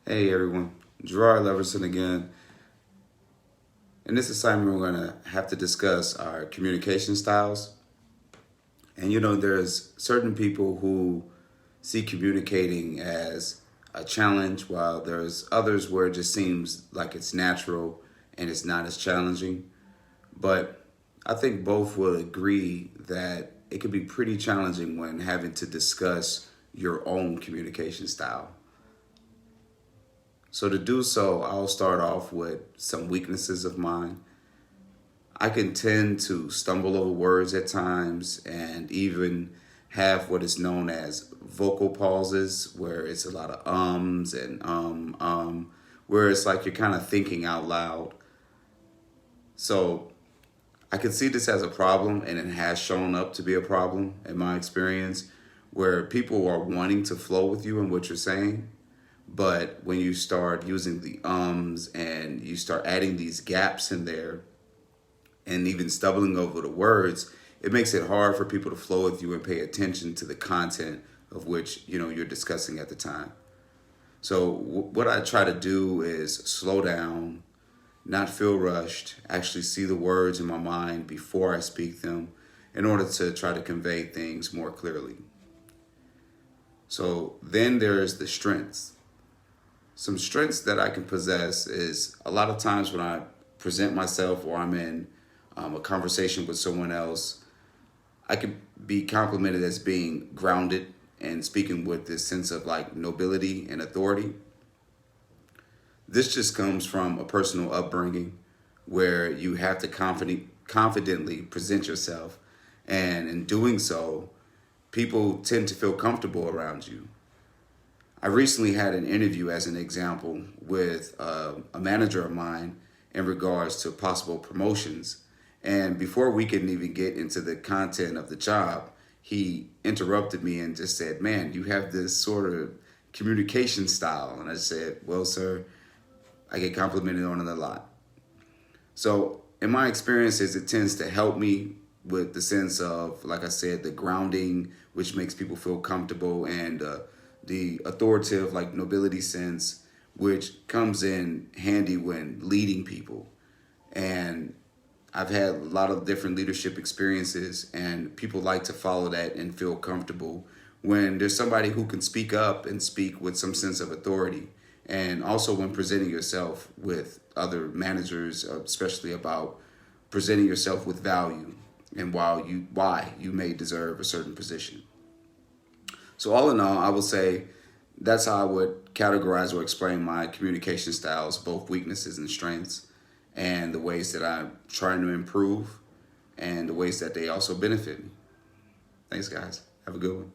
Hey everyone, Gerard Leverson again. In this assignment, we're going to have to discuss our communication styles. And there's certain people who see communicating as a challenge, while there's others where it just seems like it's natural and it's not as challenging. But I think both will agree that it can be pretty challenging when having to discuss your own communication style. So to do so, I'll start off with some weaknesses of mine. I can tend to stumble over words at times and even have what is known as vocal pauses, where it's a lot of ums and where it's like you're kind of thinking out loud. So I can see this as a problem, and it has shown up to be a problem in my experience, where people are wanting to flow with you and what you're saying. But when you start using the ums and you start adding these gaps in there and even stumbling over the words, it makes it hard for people to flow with you and pay attention to the content of which you're discussing at the time. So what I try to do is slow down, not feel rushed, actually see the words in my mind before I speak them in order to try to convey things more clearly. So then there's the strengths. Some strengths that I can possess is a lot of times when I present myself or I'm in a conversation with someone else, I could be complimented as being grounded and speaking with this sense of like nobility and authority. This just comes from a personal upbringing where you have to confidently present yourself. And in doing so, people tend to feel comfortable around you. I recently had an interview, as an example, with a manager of mine in regards to possible promotions. And before we could even get into the content of the job, he interrupted me and just said, "Man, you have this sort of communication style." And I said, "Well, sir, I get complimented on it a lot." So in my experiences, it tends to help me with the sense of, like I said, the grounding, which makes people feel comfortable, and the authoritative, like nobility sense, which comes in handy when leading people. And I've had a lot of different leadership experiences, and people like to follow that and feel comfortable when there's somebody who can speak up and speak with some sense of authority. And also when presenting yourself with other managers, especially about presenting yourself with value and why you may deserve a certain position. So all in all, I would say that's how I would categorize or explain my communication styles, both weaknesses and strengths, and the ways that I'm trying to improve and the ways that they also benefit me. Thanks, guys. Have a good one.